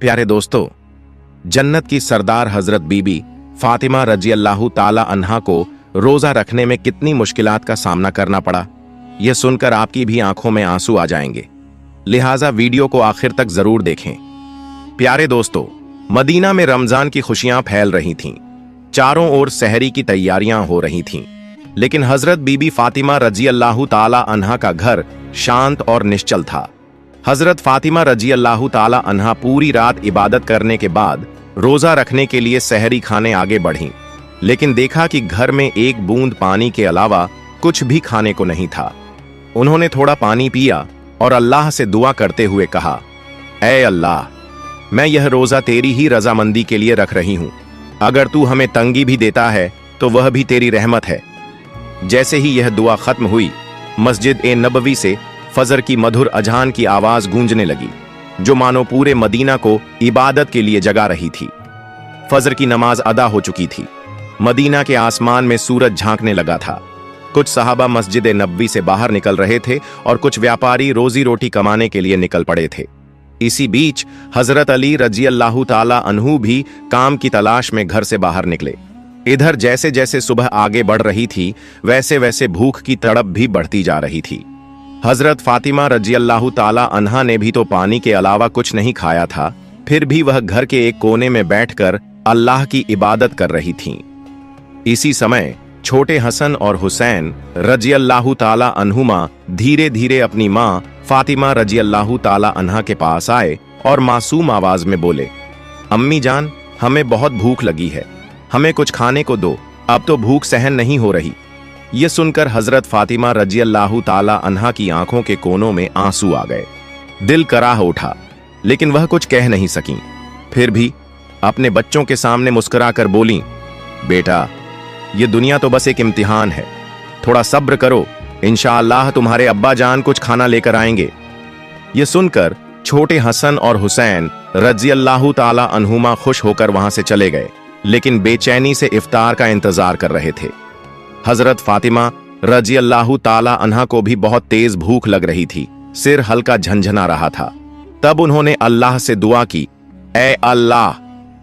प्यारे दोस्तों, जन्नत की सरदार हजरत बीबी फातिमा रजी अल्लाह ताला अन्हा को रोजा रखने में कितनी मुश्किलात का सामना करना पड़ा, यह सुनकर आपकी भी आंखों में आंसू आ जाएंगे। लिहाजा वीडियो को आखिर तक जरूर देखें। प्यारे दोस्तों, मदीना में रमजान की खुशियां फैल रही थीं। चारों ओर सहरी की तैयारियां हो रही थीं, लेकिन हजरत बीबी फातिमा रजी अल्लाह ताला अन्हा का घर शांत और निश्चल था। हजरत फातिमा रजी अल्लाह ताला अन्हा पूरी रात इबादत करने के बाद रोजा रखने के लिए सहरी खाने आगे बढ़ीं, लेकिन देखा कि घर में एक बूंद पानी के अलावा कुछ भी खाने को नहीं था। उन्होंने थोड़ा पानी पिया और अल्लाह से दुआ करते हुए कहा, ऐ अल्लाह, मैं यह रोजा तेरी ही रजामंदी के लिए रख रही हूं। अगर तू हमें तंगी भी देता है तो वह भी तेरी रहमत है। जैसे ही यह दुआ खत्म हुई, मस्जिद ए नबवी से फजर की मधुर अजान की आवाज गूंजने लगी, जो मानो पूरे मदीना को इबादत के लिए जगा रही थी। फजर की नमाज अदा हो चुकी थी। मदीना के आसमान में सूरज झांकने लगा था। कुछ सहाबा मस्जिद ए नबवी से बाहर निकल रहे थे और कुछ व्यापारी रोजी रोटी कमाने के लिए निकल पड़े थे। इसी बीच हजरत अली रजी अल्लाह ताला अन्हु भी काम की तलाश में घर से बाहर निकले। इधर जैसे जैसे सुबह आगे बढ़ रही थी, वैसे वैसे भूख की तड़प भी बढ़ती जा रही थी। हजरत फातिमा रजी अल्लाह ताला अन्हा ने भी तो पानी के अलावा कुछ नहीं खाया था, फिर भी वह घर के एक कोने में बैठकर अल्लाह की इबादत कर रही थीं। इसी समय छोटे हसन और हुसैन रजी अल्लाह ताला अन्हुमा धीरे धीरे अपनी माँ फातिमा रजी अल्लाह ताला अन्हा के पास आए और मासूम आवाज में बोले, अम्मी जान, हमें बहुत भूख लगी है, हमें कुछ खाने को दो, अब तो भूख सहन नहीं हो रही। यह सुनकर हजरत फातिमा रजी अल्लाह ताला अन्हा की आंखों के कोनों में आंसू आ गए। दिल कराह उठा, लेकिन वह कुछ कह नहीं सकी। फिर भी अपने बच्चों के सामने मुस्कुराकर बोली, बेटा, ये दुनिया तो बस एक इम्तिहान है, थोड़ा सब्र करो, इंशाअल्लाह तुम्हारे अब्बा जान कुछ खाना लेकर आएंगे। यह सुनकर छोटे हसन और हुसैन रजी अल्लाह ताला अन्हुमा खुश होकर वहां से चले गए, लेकिन बेचैनी से इफ्तार का इंतजार कर रहे थे। हजरत फातिमा रजी अल्लाह ताला अन्हा को भी बहुत तेज भूख लग रही थी, सिर हल्का झंझना रहा था। तब उन्होंने अल्लाह से दुआ की, ऐ अल्लाह,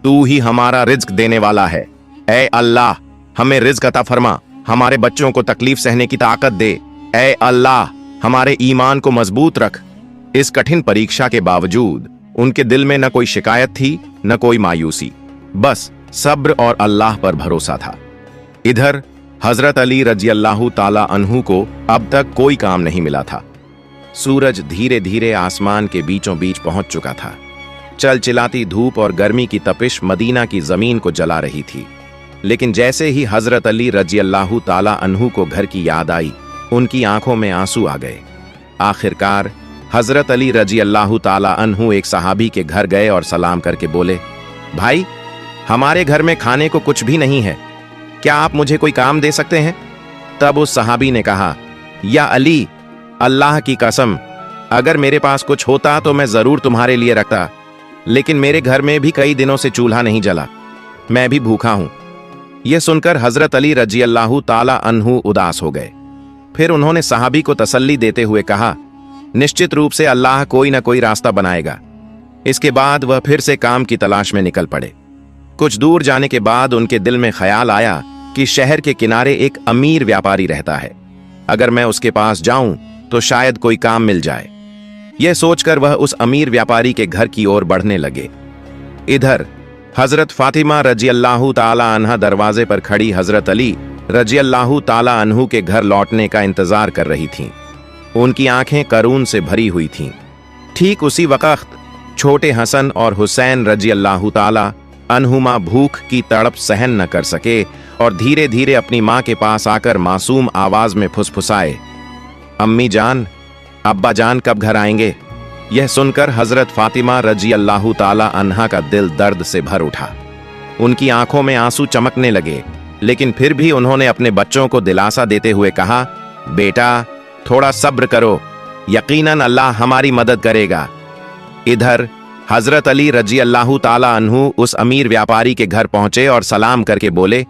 तू ही हमारा रिज्क देने वाला है। ऐ अल्लाह, हमें रिज्क अता फरमा, हमारे बच्चों को तकलीफ सहने की ताकत दे। ऐ अल्लाह, हमारे ईमान को मजबूत रख। इस कठिन परीक्षा के बावजूद उनके दिल में न कोई शिकायत थी, न कोई मायूसी, बस सब्र और अल्लाह पर भरोसा था। इधर हजरत अली रजी अल्लाह ताला अन्हु को अब तक कोई काम नहीं मिला था। सूरज धीरे धीरे आसमान के बीचों बीच पहुंच चुका था। चलचिलाती धूप और गर्मी की तपिश मदीना की जमीन को जला रही थी। लेकिन जैसे ही हजरत अली रजी अल्लाह ताला अन्हु को घर की याद आई, उनकी आंखों में आंसू आ गए। आखिरकार हजरत अली रजी अल्लाह ताला अन्हु एक सहाबी के घर गए और सलाम करके बोले, भाई, हमारे घर में खाने को कुछ भी नहीं है, क्या आप मुझे कोई काम दे सकते हैं? तब उस सहाबी ने कहा, या अली, अल्लाह की कसम, अगर मेरे पास कुछ होता तो मैं जरूर तुम्हारे लिए रखता, लेकिन मेरे घर में भी कई दिनों से चूल्हा नहीं जला, मैं भी भूखा हूं। यह सुनकर हजरत अली रजी अल्लाह ताला अन्हु उदास हो गए। फिर उन्होंने सहाबी को तसल्ली देते हुए कहा, निश्चित रूप से अल्लाह कोई ना कोई रास्ता बनाएगा। इसके बाद वह फिर से काम की तलाश में निकल पड़े। कुछ दूर जाने के बाद उनके दिल में ख्याल आया कि शहर के किनारे एक अमीर व्यापारी रहता है, अगर मैं उसके पास जाऊं तो शायद कोई काम मिल जाए। यह सोचकर वह उस अमीर व्यापारी के घर की ओर बढ़ने लगे। इधर हजरत फातिमा रजी अल्लाह ताला अन्हा दरवाजे पर खड़ी हजरत अली रजी अल्लाह ताला अन्हु के घर लौटने का इंतजार कर रही थीं। उनकी आंखें करून से भरी हुई थीं। ठीक उसी वक्त छोटे हसन और हुसैन रजी अल्लाह ताला अन्हुमा भूख की तड़प सहन न कर सके और धीरे धीरे अपनी मां के पास आकर मासूम आवाज में फुसफुसाए, अम्मी जान, अब्बा जान कब घर आएंगे? यह सुनकर हजरत फातिमा रजी अल्लाह ताला अन्हा का दिल दर्द से भर उठा। उनकी आंखों में आंसू चमकने लगे, लेकिन फिर भी उन्होंने अपने बच्चों को दिलासा देते हुए कहा, बेटा, थोड़ा सब्र करो, यकीनन अल्लाह हमारी मदद करेगा। इधर हजरत अली रजी अल्लाह ताला अन्हु उस अमीर व्यापारी के घर पहुंचे और सलाम करके बोले,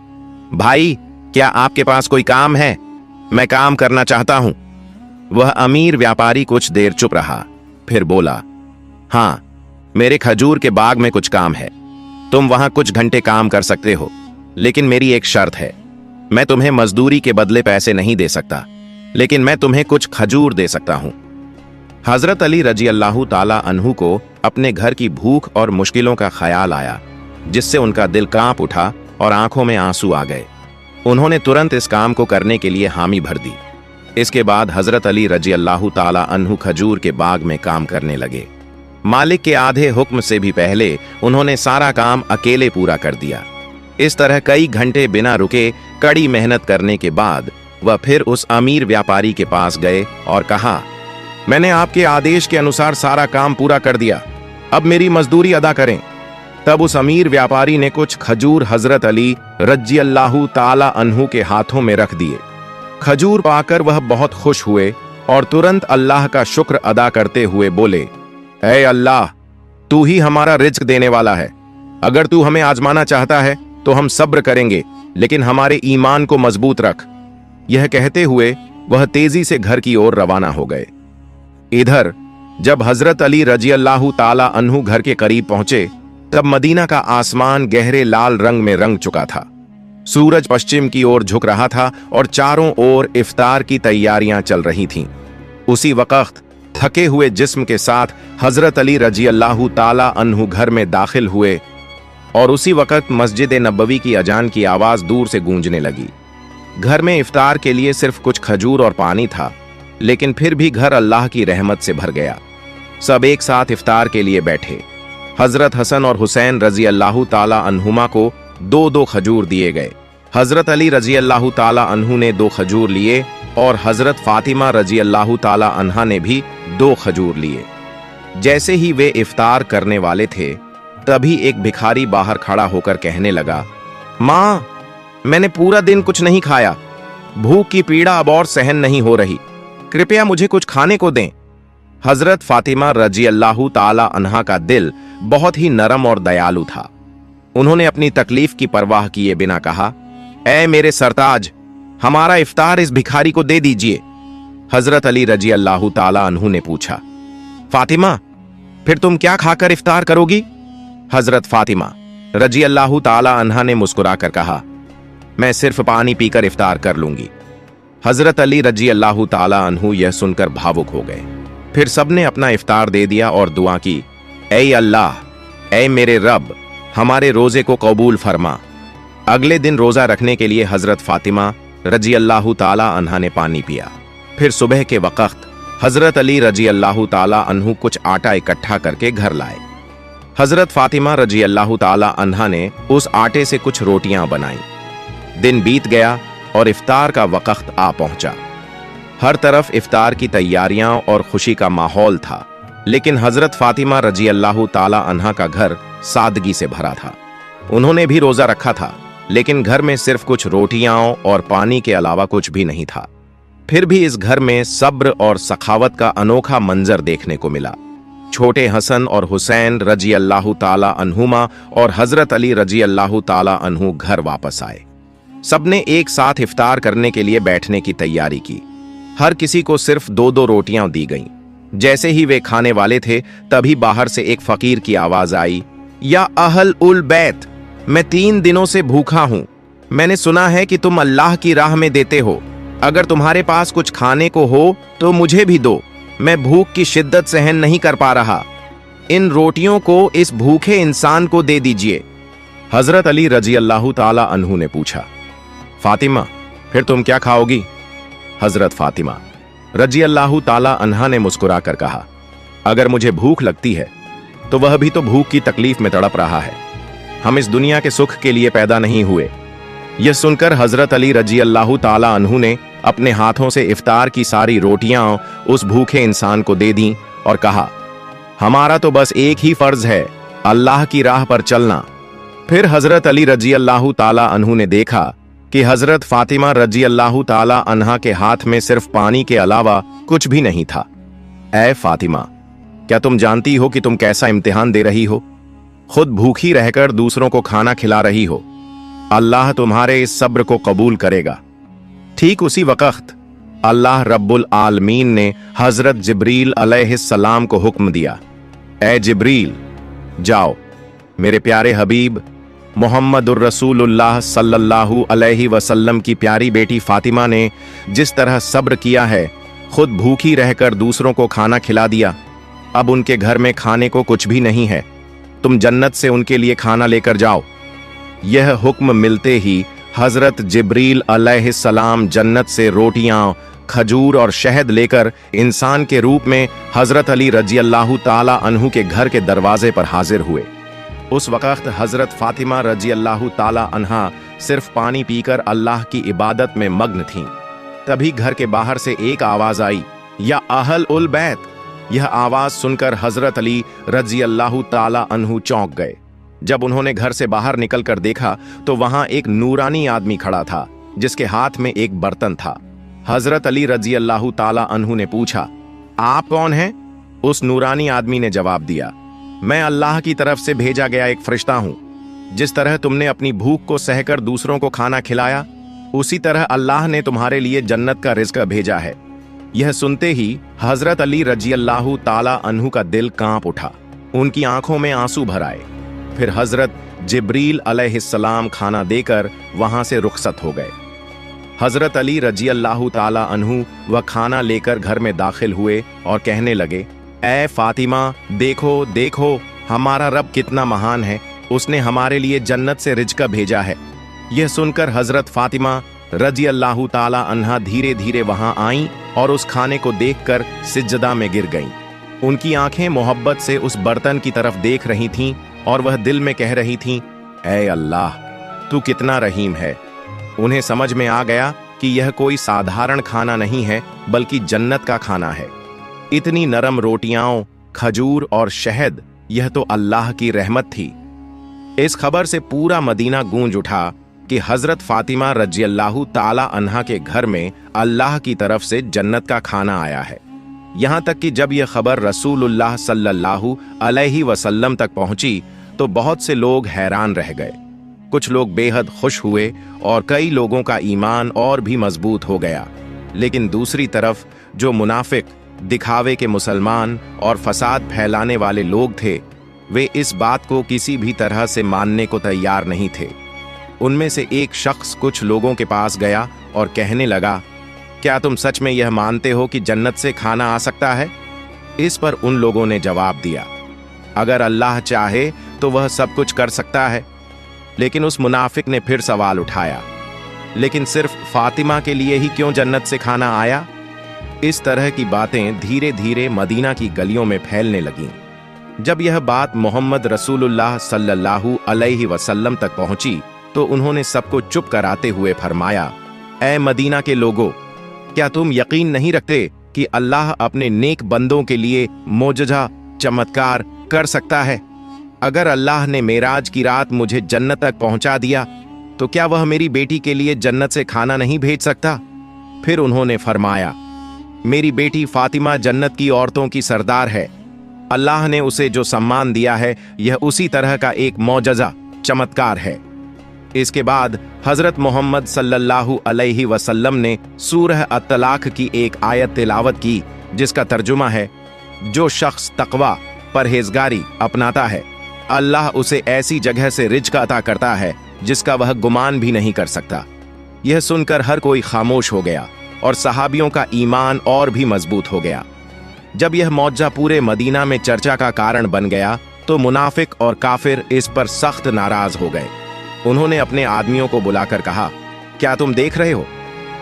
भाई, क्या आपके पास कोई काम है? मैं काम करना चाहता हूं। वह अमीर व्यापारी कुछ देर चुप रहा, फिर बोला, हाँ, मेरे खजूर के बाग में कुछ काम है। तुम वहां कुछ घंटे काम कर सकते हो, लेकिन मेरी एक शर्त है। मैं तुम्हें मजदूरी के बदले पैसे नहीं दे सकता, लेकिन मैं तुम्हें कुछ खजूर दे सकता हूं। हजरत अली रजी अल्लाह ताला अन्हु को अपने घर की भूख और मुश्किलों का ख्याल आया, जिससे उनका दिल कांप उठा और आंखों में आंसू आ गए। उन्होंने तुरंत इस काम को करने के लिए हामी भर दी। इसके बाद हजरत अली रजी अल्लाह ताला अन्हु खजूर के बाग में काम करने लगे। मालिक के आधे हुक्म से भी पहले उन्होंने सारा काम अकेले पूरा कर दिया। इस तरह कई घंटे बिना रुके कड़ी मेहनत करने के बाद वह फिर उस अमीर व्यापारी के पास गए और कहा, मैंने आपके आदेश के अनुसार सारा काम पूरा कर दिया, अब मेरी मजदूरी अदा करें। तब उस अमीर व्यापारी ने कुछ खजूर हजरत अली रजी अल्लाह ताला अन्हु के हाथों में रख दिए। खजूर पाकर वह बहुत खुश हुए और तुरंत अल्लाह का शुक्र अदा करते हुए बोले, ऐ अल्लाह, तू ही हमारा रिज्क देने वाला है। अगर तू हमें आजमाना चाहता है तो हम सब्र करेंगे, लेकिन हमारे ईमान को मजबूत रख। यह कहते हुए वह तेजी से घर की ओर रवाना हो गए। इधर जब हजरत अली रजी अल्लाह ताला अन्हु घर के करीब पहुंचे, तब मदीना का आसमान गहरे लाल रंग में रंग चुका था। सूरज पश्चिम की ओर झुक रहा था और चारों ओर इफ्तार की तैयारियां चल रही थीं। उसी वक्त थके हुए जिस्म के साथ हजरत अली रजी अल्लाह ताला अन्हु घर में दाखिल हुए और उसी वक्त मस्जिद नबवी की अजान की आवाज दूर से गूंजने लगी। घर में इफ्तार के लिए सिर्फ कुछ खजूर और पानी था, लेकिन फिर भी घर अल्लाह की रहमत से भर गया। सब एक साथ इफ्तार के लिए बैठे। हजरत हसन और हुसैन रजी अल्लाह ताला अन्हुमा को दो दो खजूर दिए गए। हजरत अली रजी अल्लाह ताला अन्हु ने 2 खजूर लिए और हजरत फातिमा रजी अल्लाह ताला अन्हा ने भी 2 खजूर लिए। जैसे ही वे इफ्तार करने वाले थे, तभी एक भिखारी बाहर खड़ा होकर कहने लगा, मां, मैंने पूरा दिन कुछ नहीं खाया, भूख की पीड़ा अब और सहन नहीं हो रही, कृपया मुझे कुछ खाने को दें। हजरत फातिमा रजी अल्लाह ताला अन्हा का दिल बहुत ही नरम और दयालु था। उन्होंने अपनी तकलीफ की परवाह किए बिना कहा, ऐ मेरे सरताज, हमारा इफ्तार इस भिखारी को दे दीजिए। हजरत अली रजी अल्लाह ताला अन्हु ने पूछा, फातिमा, फिर तुम क्या खाकर इफ्तार करोगी? हजरत फातिमा रजी अल्लाह ताला अन्हा ने मुस्कुराकर कहा, मैं सिर्फ पानी पीकर इफ्तार कर लूंगी। हजरत अली रजी अल्लाह ताला अन्हु यह सुनकर भावुक हो गए। फिर सबने अपना इफ्तार दे दिया और दुआ की, ऐ अल्लाह, ऐ मेरे रब, हमारे रोजे को कबूल फरमा। अगले दिन रोजा रखने के लिए हजरत फातिमा रजी अल्लाह ताला अन्हा ने पानी पिया। फिर सुबह के वक्त हजरत अली रजी अल्लाह ताला अन्हु कुछ आटा इकट्ठा करके घर लाए। हजरत फातिमा रजी अल्लाह ताला अन्हा ने उस आटे से कुछ रोटियां बनाई। दिन बीत गया और इफ्तार का वक्त आ पहुंचा। हर तरफ इफ्तार की तैयारियां और खुशी का माहौल था, लेकिन हजरत फातिमा रजी अल्लाह ताला अन्हा का घर सादगी से भरा था। उन्होंने भी रोजा रखा था, लेकिन घर में सिर्फ कुछ रोटियां और पानी के अलावा कुछ भी नहीं था। फिर भी इस घर में सब्र और सखावत का अनोखा मंजर देखने को मिला। छोटे हसन और हुसैन रजी अल्लाह ताला अन्हुमा और हजरत अली रजी अल्लाह ताला अन्हु घर वापस आए। सबने एक साथ इफ्तार करने के लिए बैठने की तैयारी की। हर किसी को सिर्फ 2-2 रोटियां दी गईं। जैसे ही वे खाने वाले थे, तभी बाहर से एक फकीर की आवाज आई, या अहल उल बैत, मैं 3 दिनों से भूखा हूं। मैंने सुना है कि तुम अल्लाह की राह में देते हो। अगर तुम्हारे पास कुछ खाने को हो तो मुझे भी दो, मैं भूख की शिद्दत सहन नहीं कर पा रहा। इन रोटियों को इस भूखे इंसान को दे दीजिए। हजरत अली रजी अल्लाह ताला अन्हु ने पूछा, फातिमा, फिर तुम क्या खाओगी? हजरत फातिमा रजी अल्लाह ताला अन्हा ने मुस्कुराकर कहा, अगर मुझे भूख लगती है तो वह भी तो भूख की तकलीफ में तड़प रहा है। हम इस दुनिया के सुख के लिए पैदा नहीं हुए। यह सुनकर हजरत अली रजी अल्लाह ताला अन्हु ने अपने हाथों से इफ्तार की सारी रोटियां उस भूखे इंसान को दे दी और कहा, हमारा तो बस एक ही फर्ज है, अल्लाह की राह पर चलना। फिर हजरत अली रजी अल्लाह ताला अन्हु ने देखा कि हजरत फातिमा रजी अल्लाह ताला अन्हा के हाथ में सिर्फ पानी के अलावा कुछ भी नहीं था। ऐ फातिमा, क्या तुम जानती हो कि तुम कैसा इम्तिहान दे रही हो? खुद भूखी रहकर दूसरों को खाना खिला रही हो। अल्लाह तुम्हारे इस सब्र को कबूल करेगा। ठीक उसी वक्त अल्लाह रब्बुल आलमीन ने हजरत जिब्रील अलैहिस्सलाम को हुक्म दिया, ऐ जिब्रील, जाओ। मेरे प्यारे हबीब मोहम्मदुर रसूलुल्लाह सल्लल्लाहु अलैहि वसल्लम की प्यारी बेटी फातिमा ने जिस तरह सब्र किया है, खुद भूखी रहकर दूसरों को खाना खिला दिया, अब उनके घर में खाने को कुछ भी नहीं है, तुम जन्नत से उनके लिए खाना लेकर जाओ। यह हुक्म मिलते ही हजरत जिब्रील अलैहिस्सलाम जन्नत से रोटियां, खजूर और शहद लेकर इंसान के रूप में हजरत अली रजी अल्लाह ताला अन्हु के घर के दरवाजे पर हाजिर हुए। उस वक्त हजरत फातिमा रजी अल्लाह ताला अन्हा सिर्फ पानी पीकर अल्लाह की इबादत में मग्न थीं। तभी घर के बाहर से एक आवाज आई, या अहल उल बैत। यह आवाज सुनकर हजरत अली रजी अल्लाह ताला अन्हु चौंक गए। जब उन्होंने घर से बाहर निकलकर देखा तो वहां एक नूरानी आदमी खड़ा था जिसके हाथ में एक बर्तन था। हजरत अली रजी अल्लाह ताला अन्हु ने पूछा, आप कौन हैं? उस नूरानी आदमी ने जवाब दिया, मैं अल्लाह की तरफ से भेजा गया एक फरिश्ता हूं। जिस तरह तुमने अपनी भूख को सहकर दूसरों को खाना खिलाया, उसी तरह अल्लाह ने तुम्हारे लिए जन्नत का रिज़्क भेजा है। यह सुनते ही हजरत अली रजी अल्लाह ताला अन्हु का दिल कांप उठा, उनकी आंखों में आंसू भर आए। फिर हजरत जिब्रील अलैहिस्सलाम खाना देकर वहां से रुखसत हो गए। हजरत अली रजी अल्लाह ताला अन्हु वह खाना लेकर घर में दाखिल हुए और कहने लगे, ऐ फातिमा, देखो देखो हमारा रब कितना महान है, उसने हमारे लिए जन्नत से रिज़्क भेजा है। यह सुनकर हजरत फातिमा रजी अल्लाह ताला अन्हा धीरे धीरे वहां आईं और उस खाने को देखकर सिजदा में गिर गईं। उनकी आंखें मोहब्बत से उस बर्तन की तरफ देख रही थीं और वह दिल में कह रही थीं, ऐ अल्लाह, तू कितना रहीम है। उन्हें समझ में आ गया कि यह कोई साधारण खाना नहीं है, बल्कि जन्नत का खाना है। इतनी नरम रोटियां, खजूर और शहद, यह तो अल्लाह की रहमत थी। इस खबर से पूरा मदीना गूंज उठा कि हजरत फातिमा रजी अल्लाह ताला अन्हा के घर में अल्लाह की तरफ से जन्नत का खाना आया है। यहां तक कि जब यह खबर रसूलुल्लाह सल्लल्लाहु अलैहि वसल्लम तक पहुंची तो बहुत से लोग हैरान रह गए। कुछ लोग बेहद खुश हुए और कई लोगों का ईमान और भी मजबूत हो गया। लेकिन दूसरी तरफ जो मुनाफिक, दिखावे के मुसलमान और फसाद फैलाने वाले लोग थे, वे इस बात को किसी भी तरह से मानने को तैयार नहीं थे। उनमें से एक शख्स कुछ लोगों के पास गया और कहने लगा, क्या तुम सच में यह मानते हो कि जन्नत से खाना आ सकता है? इस पर उन लोगों ने जवाब दिया, अगर अल्लाह चाहे तो वह सब कुछ कर सकता है। लेकिन उस मुनाफिक ने फिर सवाल उठाया, लेकिन सिर्फ फातिमा के लिए ही क्यों जन्नत से खाना आया? इस तरह की बातें धीरे धीरे मदीना की गलियों में फैलने लगीं। जब यह बात मोहम्मद रसूलुल्लाह सल्लल्लाहु अलैहि वसल्लम तक पहुंची तो उन्होंने सबको चुप कराते हुए फरमाया, ऐ मदीना के लोगों, क्या तुम यकीन नहीं रखते कि अल्लाह अपने नेक बंदों के लिए मोजज़ा, चमत्कार कर सकता है? अगर अल्लाह ने मेराज की रात मुझे जन्नत तक पहुंचा दिया तो क्या वह मेरी बेटी के लिए जन्नत से खाना नहीं भेज सकता? फिर उन्होंने फरमाया, मेरी बेटी फातिमा जन्नत की औरतों की सरदार है। अल्लाह ने उसे जो सम्मान दिया है यह उसी तरह का एक मौजज़ा, चमत्कार है। इसके बाद हजरत मोहम्मद सल्लल्लाहु अलैहि वसल्लम ने सूरह अत-तलाक की एक आयत तिलावत की जिसका तर्जुमा है, जो शख्स तकवा, परहेजगारी अपनाता है, अल्लाह उसे ऐसी जगह से रिज़्क अता करता है जिसका वह गुमान भी नहीं कर सकता। यह सुनकर हर कोई खामोश हो गया और सहाबियों का ईमान और भी मजबूत हो गया। जब यह मौजज़ा पूरे मदीना में चर्चा का कारण बन गया तो मुनाफिक और काफिर इस पर सख्त नाराज हो गए। उन्होंने अपने आदमियों को बुलाकर कहा, क्या तुम देख रहे हो,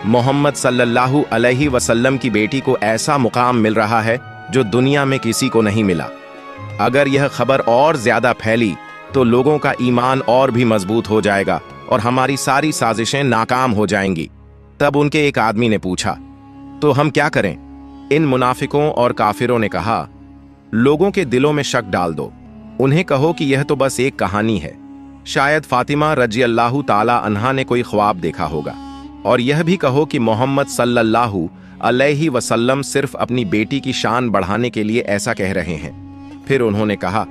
मोहम्मद सल्लल्लाहु अलैहि वसल्लम की बेटी को ऐसा मुकाम मिल रहा है जो दुनिया में किसी को नहीं मिला। अगर यह खबर और ज्यादा फैली तो लोगों का ईमान और भी मजबूत हो जाएगा और हमारी सारी साजिशें नाकाम हो जाएंगी। तब उनके एक आदमी ने पूछा, तो हम क्या करें? इन मुनाफिकों और काफिरों ने कहा, लोगों के दिलों में शक डाल दो, उन्हें कहो कि यह तो बस एक कहानी है। शायद फातिमा रजी अल्लाह ताला अन्हा ने कोई ख्वाब देखा होगा। और यह भी कहो कि मोहम्मद सल्लल्लाहु अलैहि वसल्लम सिर्फ अपनी बेटी की शान बढ़ाने के लिए ऐसा कह रहे हैं। फिर उन्होंने कहा,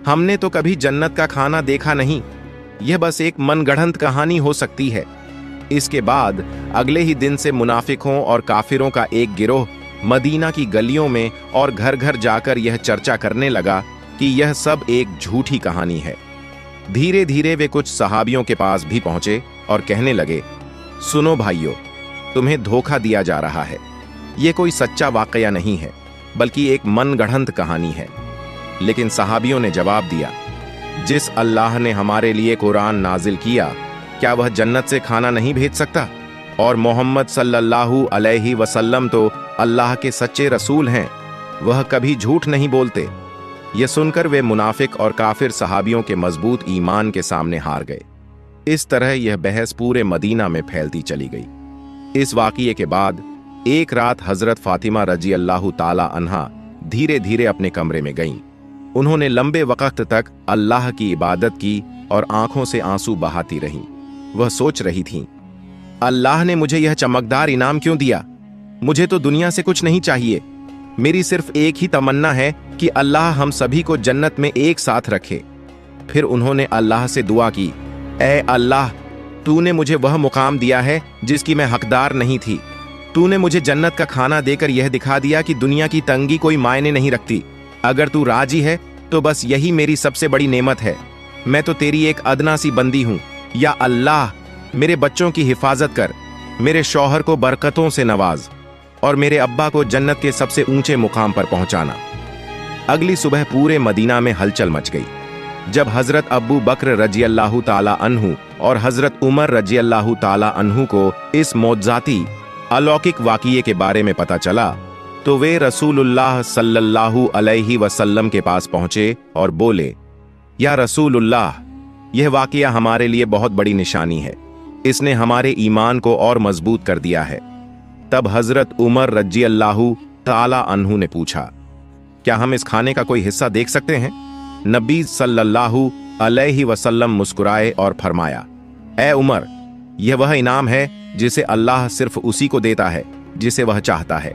हमने तो कभी जन्नत का खाना देखा नहीं, यह बस एक मनगढ़ंत कहानी हो सकती है। इसके बाद अगले ही दिन से मुनाफिकों और काफिरों का एक गिरोह मदीना की गलियों में और घर घर जाकर यह चर्चा करने लगा कि यह सब एक झूठी कहानी है। धीरे धीरे वे कुछ सहाबियों के पास भी पहुंचे और कहने लगे, सुनो भाइयों, तुम्हें धोखा दिया जा रहा है। यह कोई सच्चा वाकया नहीं है, बल्कि एक मनगढ़ंत कहानी है। लेकिन सहाबियों ने जवाब दिया, जिस अल्लाह ने हमारे लिए कुरान नाजिल किया, क्या वह जन्नत से खाना नहीं भेज सकता? और मोहम्मद सल्लल्लाहु अलैहि वसल्लम तो अल्लाह के सच्चे रसूल हैं, वह कभी झूठ नहीं बोलते। यह सुनकर वे मुनाफिक और काफिर सहाबियों के मजबूत ईमान के सामने हार गए। इस तरह यह बहस पूरे मदीना में फैलती चली गई। इस वाक़ये के बाद एक रात हजरत फातिमा रजी अल्लाह ताला अन्हा धीरे धीरे अपने कमरे में गईं। उन्होंने लंबे वक्त तक अल्लाह की इबादत की और आंखों से आंसू बहाती रहीं। वह सोच रही थीं, अल्लाह ने मुझे यह चमकदार इनाम क्यों दिया? मुझे तो दुनिया से कुछ नहीं चाहिए। मेरी सिर्फ एक ही तमन्ना है कि अल्लाह हम सभी को जन्नत में एक साथ रखे। फिर उन्होंने अल्लाह से दुआ की, ऐ अल्लाह, तूने मुझे वह मुकाम दिया है जिसकी मैं हकदार नहीं थी। तूने मुझे जन्नत का खाना देकर यह दिखा दिया कि दुनिया की तंगी कोई मायने नहीं रखती। अगर तू राजी है तो बस यही मेरी सबसे बड़ी नेमत है। मैं तो तेरी एक अदना सी बंदी हूं। या अल्लाह, मेरे बच्चों की हिफाजत कर, मेरे शौहर को बरकतों से नवाज और मेरे अब्बा को जन्नत के सबसे ऊंचे मुकाम पर पहुंचाना। अगली सुबह पूरे मदीना में हलचल मच गई। जब हजरत अब्बू बकर रजी अल्लाह ताला अन्हु और हजरत उमर रजी अल्लाह ताला अन्हु को इस मौजज़ाती अलौकिक वाक़ये के बारे में पता चला, तो वे रसूलुल्लाह सल्लल्लाहु अलैहि वसल्लम के पास पहुंचे और बोले, या रसूलुल्लाह, यह वाक़या हमारे लिए बहुत बड़ी निशानी है। इसने हमारे ईमान को और मजबूत कर दिया है। तब हजरत उमर रजी अल्लाह ताला अन्हु ने पूछा, क्या हम इस खाने का कोई हिस्सा देख सकते हैं? नबी सल्लल्लाहु अलैहि वसल्लम मुस्कुराए और फरमाया, ए उमर, यह वह इनाम है जिसे अल्लाह सिर्फ उसी को देता है जिसे वह चाहता है।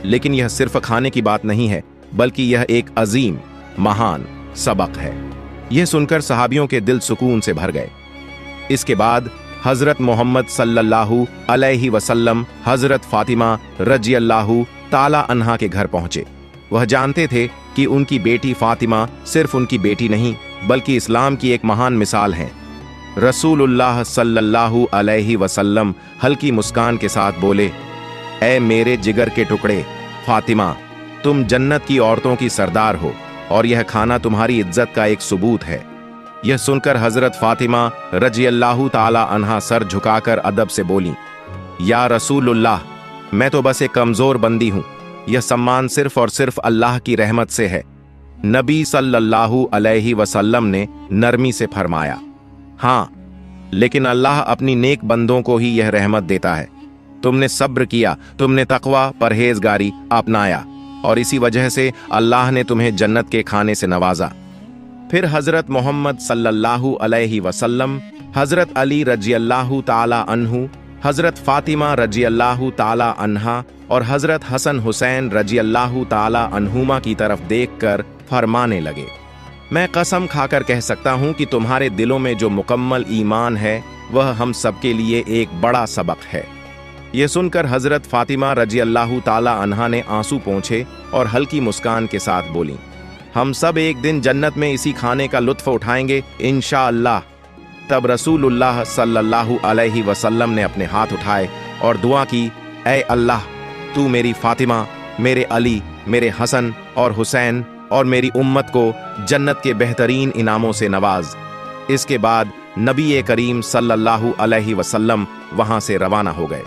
लेकिन यह सिर्फ खाने की बात नहीं है, बल्कि यह एक अजीम महान सबक है। यह सुनकर सहाबियों के दिल सुकून से भर गए। इसके बाद हजरत मोहम्मद सल्लल्लाहु अलैहि वसल्लम हजरत फातिमा रजी अल्लाह ताला अन्हा के घर पहुंचे। वह जानते थे कि उनकी बेटी फातिमा सिर्फ उनकी बेटी नहीं, बल्कि इस्लाम की एक महान मिसाल है। रसूलुल्लाह सल्लल्लाहु अलैहि वसल्लम हल्की मुस्कान के साथ बोले, ऐ मेरे जिगर के टुकड़े फातिमा, तुम जन्नत की औरतों की सरदार हो और यह खाना तुम्हारी इज्जत का एक सबूत है। यह सुनकर हजरत फातिमा रजी अल्लाह ताला अन्हा सर झुकाकर अदब से बोली, या रसूलुल्लाह, मैं तो बस एक कमजोर बंदी हूं। यह सम्मान सिर्फ और सिर्फ अल्लाह की रहमत से है। नबी सल्लल्लाहु अलैहि वसल्लम ने नरमी से फरमाया, हाँ, लेकिन अल्लाह अपनी नेक बंदों को ही यह रहमत देता है। तुमने सब्र किया, तुमने तकवा परहेजगारी अपनाया और इसी वजह से अल्लाह ने तुम्हें जन्नत के खाने से नवाजा। फिर हजरत मोहम्मद सल्लल्लाहु अलैहि वसल्लम, हजरत अली रजी अल्लाह ताला अन्हु, हजरत फातिमा रजी अल्लाह ताला अन्हा और हजरत हसन हुसैन रजी अल्लाह ताला अन्हुमा की तरफ देखकर फरमाने लगे, मैं कसम खाकर कह सकता हूं कि तुम्हारे दिलों में जो मुकम्मल ईमान है वह हम सबके लिए एक बड़ा सबक है। यह सुनकर हजरत फातिमा रजी अल्लाह ताला अन्हा ने आंसू पोंछे और हल्की मुस्कान के साथ बोली, हम सब एक दिन जन्नत में इसी खाने का लुत्फ उठाएंगे इंशाअल्लाह। तब रसूलुल्लाह सल्लल्लाहु अलैहि वसल्लम ने अपने हाथ उठाए और दुआ की, ऐ अल्लाह, तू मेरी फातिमा, मेरे अली, मेरे हसन और हुसैन और मेरी उम्मत को जन्नत के बेहतरीन इनामों से नवाज। इसके बाद नबी करीम सल्लल्लाहु अलैहि वसल्लम वहां से रवाना हो गए।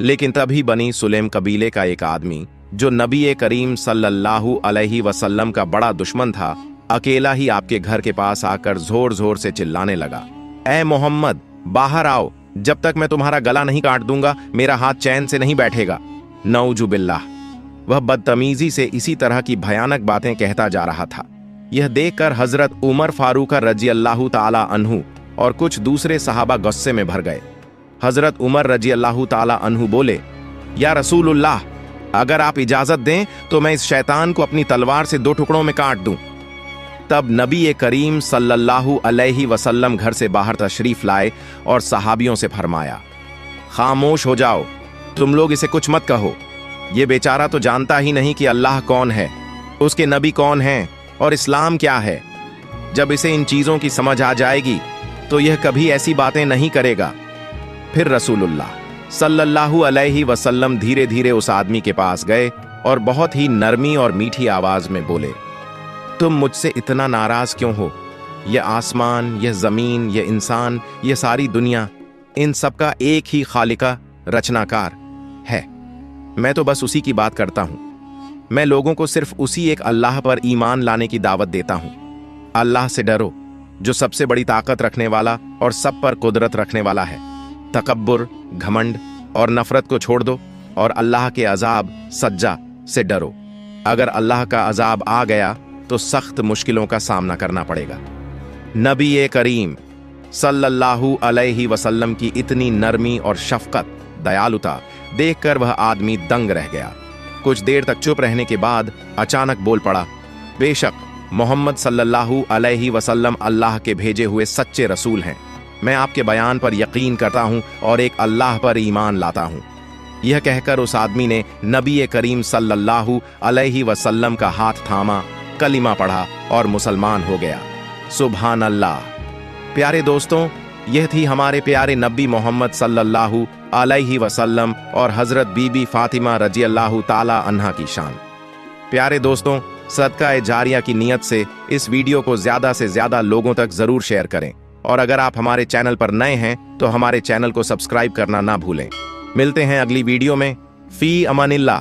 लेकिन तभी बनी सुलेम कबीले का एक आदमी, जो नबी करीम सल्लल्लाहु अलैहि वसल्लम का बड़ा दुश्मन था, अकेला ही आपके घर के पास आकर जोर जोर से चिल्लाने लगा, ऐ मोहम्मद, बाहर आओ, जब तक मैं तुम्हारा गला नहीं काट दूंगा मेरा हाथ चैन से नहीं बैठेगा। नऊजु बिल्लाह। वह बदतमीजी से इसी तरह की भयानक बातें कहता जा रहा था। यह देखकर हजरत उमर फारूक रजी अल्लाह ताला अन्हु और कुछ दूसरे सहाबा गुस्से में भर गए। हजरत उमर रजी अल्लाह ताला अन्हु बोले, या रसूलुल्लाह, अगर आप इजाजत दें तो मैं इस शैतान को अपनी तलवार से 2 टुकड़ों में काट दूं। तब नबी करीम सल्लल्लाहु अलैहि वसल्लम घर से बाहर तशरीफ लाए और सहाबियों से फरमाया, खामोश हो जाओ, तुम लोग इसे कुछ मत कहो। ये बेचारा तो जानता ही नहीं कि अल्लाह कौन है, उसके नबी कौन हैं और इस्लाम क्या है। जब इसे इन चीजों की समझ आ जाएगी तो यह कभी ऐसी बातें नहीं करेगा। फिर रसूलुल्लाह सल्लल्लाहु अलैहि वसल्लम धीरे धीरे उस आदमी के पास गए और बहुत ही नरमी और मीठी आवाज में बोले, तुम मुझसे इतना नाराज क्यों हो? यह आसमान, यह जमीन, यह इंसान, यह सारी दुनिया, इन सब का एक ही खालिका रचनाकार है। मैं तो बस उसी की बात करता हूं। मैं लोगों को सिर्फ उसी एक अल्लाह पर ईमान लाने की दावत देता हूं। अल्लाह से डरो जो सबसे बड़ी ताकत रखने वाला और सब पर कुदरत रखने वाला है। तकब्बुर, घमंड और नफरत को छोड़ दो और अल्लाह के अजाब सज्जा से डरो। अगर अल्लाह का अजाब आ गया तो सख्त मुश्किलों का सामना करना पड़ेगा। नबी करीम सल्लल्लाहु अलैहि वसल्लम की इतनी नरमी और शफकत, दयालुता देखकर वह आदमी दंग रह गया। कुछ देर तक चुप रहने के बाद अचानक बोल पड़ा, बेशक मोहम्मद सल्लल्लाहु अलैहि वसल्लम अल्लाह के भेजे हुए सच्चे रसूल हैं। मैं आपके बयान पर यकीन करता हूं और एक अल्लाह पर ईमान लाता हूं। यह कहकर उस आदमी ने नबी करीम सल्लल्लाहु अलैहि वसल्लम का हाथ थामा, कलिमा पढ़ा और मुसलमान हो गया। सुभान अल्लाह। प्यारे दोस्तों, यह थी हमारे प्यारे नबी मोहम्मद सल्लल्लाहु अलैहि वसल्लम और हजरत बीबी फातिमा रज़ियल्लाहु ताला अन्हा की शान। प्यारे दोस्तों, सदका जारिया की नीयत से इस वीडियो को ज्यादा से ज्यादा लोगों तक जरूर शेयर करें और अगर आप हमारे चैनल पर नए हैं तो हमारे चैनल को सब्सक्राइब करना ना भूलें। मिलते हैं अगली वीडियो में। फी अमानिल्लाह।